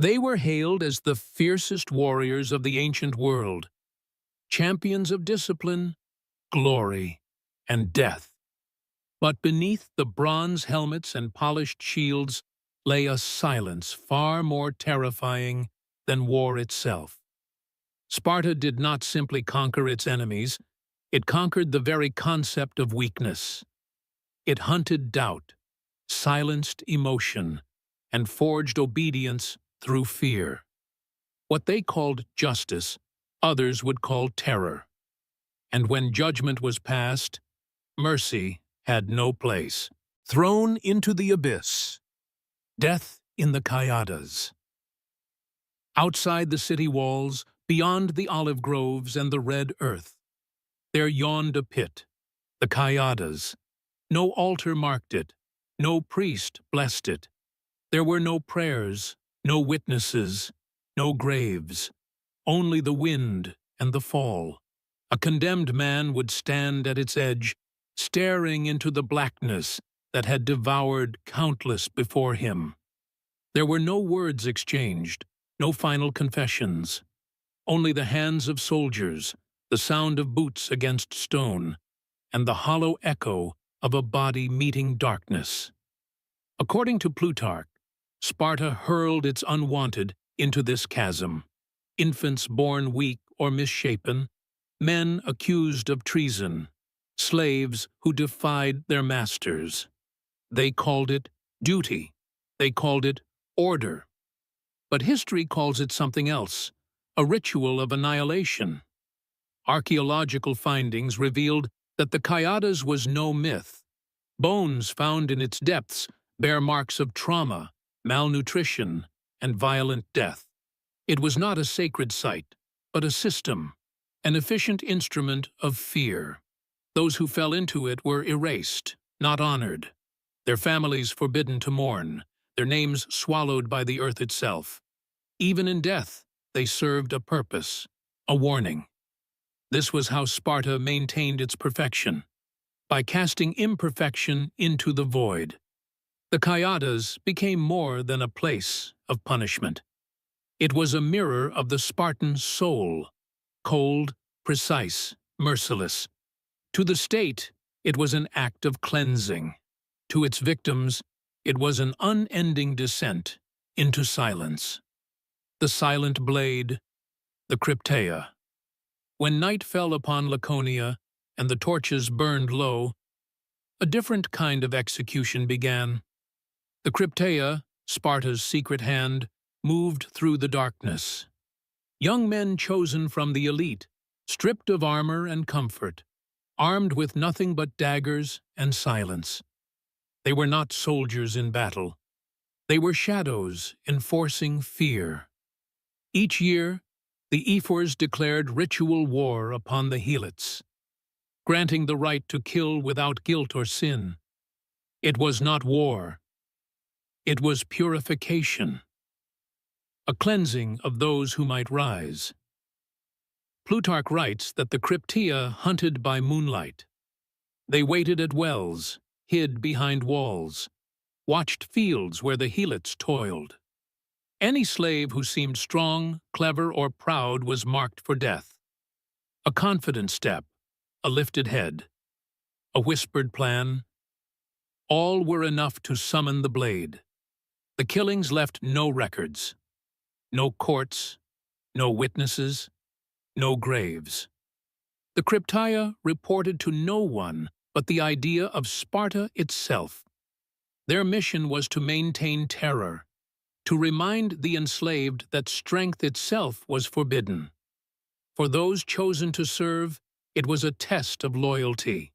They were hailed as the fiercest warriors of the ancient world, champions of discipline, glory, and death. But beneath the bronze helmets and polished shields lay a silence far more terrifying than war itself. Sparta did not simply conquer its enemies, it conquered the very concept of weakness. It hunted doubt, silenced emotion, and forged obedience through fear. What they called justice, others would call terror. And when judgment was passed, mercy had no place. Thrown into the abyss. Death in the Kaiadas. Outside the city walls, beyond the olive groves and the red earth, there yawned a pit, the Kaiadas. No altar marked it, no priest blessed it. There were no prayers, no witnesses, no graves, only the wind and the fall. A condemned man would stand at its edge, staring into the blackness that had devoured countless before him. There were no words exchanged, no final confessions, only the hands of soldiers, the sound of boots against stone, and the hollow echo of a body meeting darkness. According to Plutarch, Sparta hurled its unwanted into this chasm. Infants born weak or misshapen, men accused of treason, slaves who defied their masters. They called it duty. They called it order. But history calls it something else, a ritual of annihilation. Archaeological findings revealed that the Kaiadas was no myth. Bones found in its depths bear marks of trauma, malnutrition, and violent death. It was not a sacred site, but a system, an efficient instrument of fear. Those who fell into it were erased, not honored, their families forbidden to mourn, their names swallowed by the earth itself. Even in death, they served a purpose, a warning. This was how Sparta maintained its perfection, by casting imperfection into the void. The Kaiadas became more than a place of punishment. It was a mirror of the Spartan soul, cold, precise, merciless. To the state, it was an act of cleansing. To its victims, it was an unending descent into silence. The silent blade, the Krypteia. When night fell upon Laconia and the torches burned low, a different kind of execution began. The Krypteia, Sparta's secret hand, moved through the darkness. Young men chosen from the elite, stripped of armor and comfort, armed with nothing but daggers and silence. They were not soldiers in battle. They were shadows enforcing fear. Each year, the ephors declared ritual war upon the helots, granting the right to kill without guilt or sin. It was not war. It was purification, a cleansing of those who might rise. Plutarch writes that the Krypteia hunted by moonlight. They waited at wells, hid behind walls, watched fields where the helots toiled. Any slave who seemed strong, clever, or proud was marked for death. A confident step, a lifted head, a whispered plan, all were enough to summon the blade. The killings left no records, no courts, no witnesses, no graves. The Krypteia reported to no one but the idea of Sparta itself. Their mission was to maintain terror, to remind the enslaved that strength itself was forbidden. For those chosen to serve, it was a test of loyalty.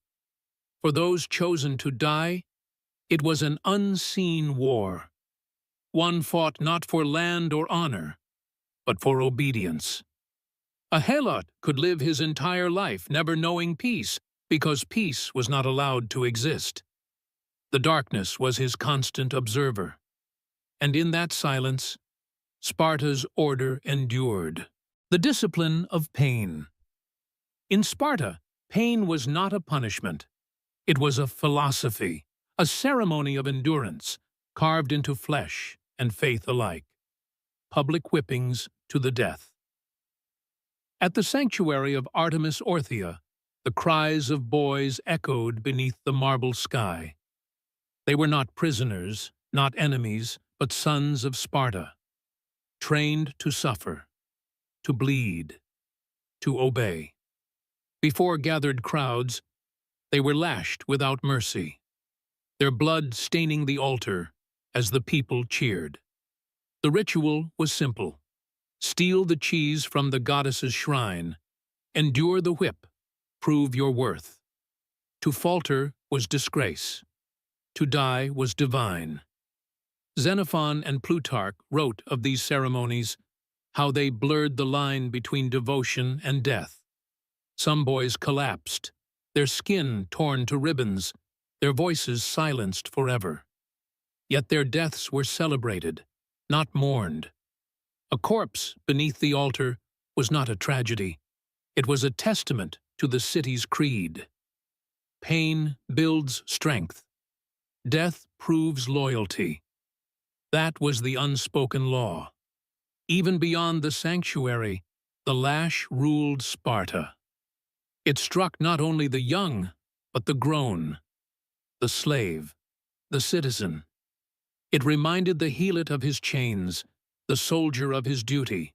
For those chosen to die, it was an unseen war. One fought not for land or honor, but for obedience. A helot could live his entire life never knowing peace, because peace was not allowed to exist. The darkness was his constant observer. And in that silence, Sparta's order endured. The discipline of pain. In Sparta, pain was not a punishment. It was a philosophy, a ceremony of endurance, carved into flesh and faith alike. public whippings to the death. At the sanctuary of Artemis Orthia, the cries of boys echoed beneath the marble sky. They were not prisoners, not enemies, but sons of Sparta, trained to suffer, to bleed, to obey. Before gathered crowds, they were lashed without mercy, their blood staining the altar as the people cheered. The ritual was simple. Steal the cheese from the goddess's shrine, endure the whip, prove your worth. To falter was disgrace. To die was divine. Xenophon and Plutarch wrote of these ceremonies, how they blurred the line between devotion and death. Some boys collapsed, their skin torn to ribbons, their voices silenced forever. Yet their deaths were celebrated, not mourned. A corpse beneath the altar was not a tragedy. It was a testament to the city's creed. Pain builds strength. Death proves loyalty. That was the unspoken law. Even beyond the sanctuary, the lash ruled Sparta. It struck not only the young, but the grown, the slave, the citizen. It reminded the helot of his chains, the soldier of his duty,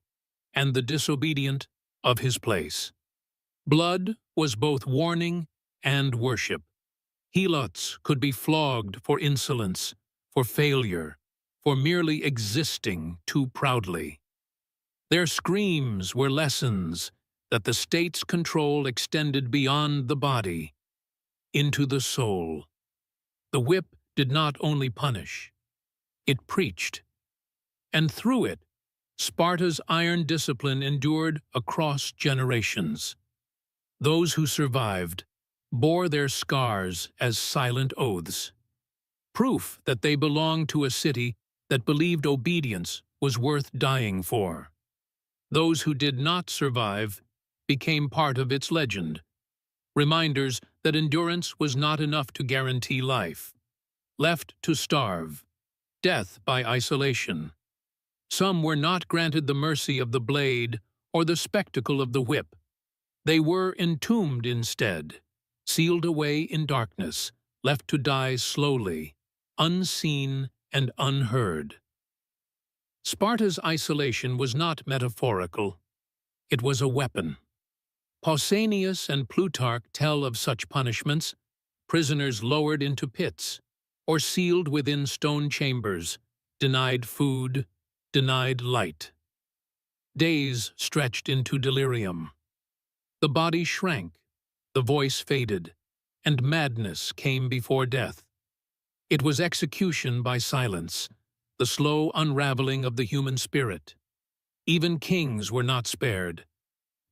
and the disobedient of his place. Blood was both warning and worship. Helots could be flogged for insolence, for failure, for merely existing too proudly. Their screams were lessons that the state's control extended beyond the body, into the soul. The whip did not only punish, it preached. And through it, Sparta's iron discipline endured across generations. Those who survived bore their scars as silent oaths, proof that they belonged to a city that believed obedience was worth dying for. Those who did not survive became part of its legend, reminders that endurance was not enough to guarantee life. Left to starve, death by isolation. Some were not granted the mercy of the blade or the spectacle of the whip. They were entombed instead, sealed away in darkness, left to die slowly, unseen and unheard. Sparta's isolation was not metaphorical. It was a weapon. Pausanias and Plutarch tell of such punishments, prisoners lowered into pits, or sealed within stone chambers, denied food, denied light. Days stretched into delirium. The body shrank, the voice faded, and madness came before death. It was execution by silence, the slow unraveling of the human spirit. Even kings were not spared.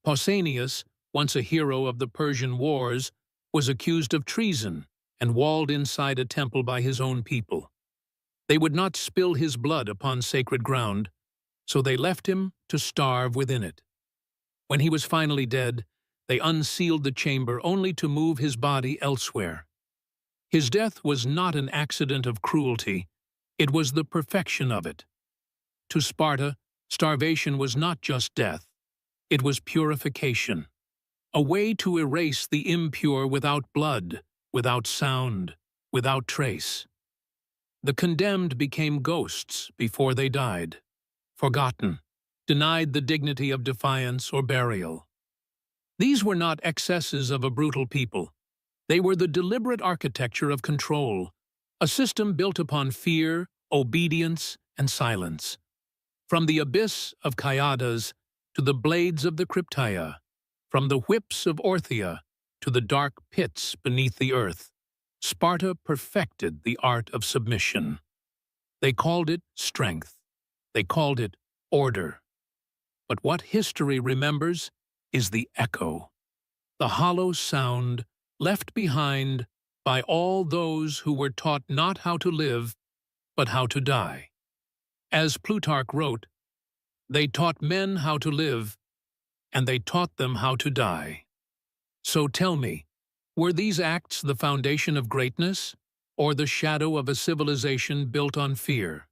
Pausanias, once a hero of the Persian wars, was accused of treason and walled inside a temple by his own people. They would not spill his blood upon sacred ground, so they left him to starve within it. When he was finally dead, they unsealed the chamber only to move his body elsewhere. His death was not an accident of cruelty, it was the perfection of it. To Sparta, starvation was not just death, it was purification, a way to erase the impure without blood, without sound, without trace. The condemned became ghosts before they died, forgotten, denied the dignity of defiance or burial. These were not excesses of a brutal people. They were the deliberate architecture of control, a system built upon fear, obedience, and silence. From the abyss of Kaiadas to the blades of the Krypteia, from the whips of Orthia to the dark pits beneath the earth, Sparta perfected the art of submission. They called it strength. They called it order. But what history remembers is the echo, the hollow sound left behind by all those who were taught not how to live, but how to die. As Plutarch wrote, they taught men how to live, and they taught them how to die. So tell me, were these acts the foundation of greatness, or the shadow of a civilization built on fear?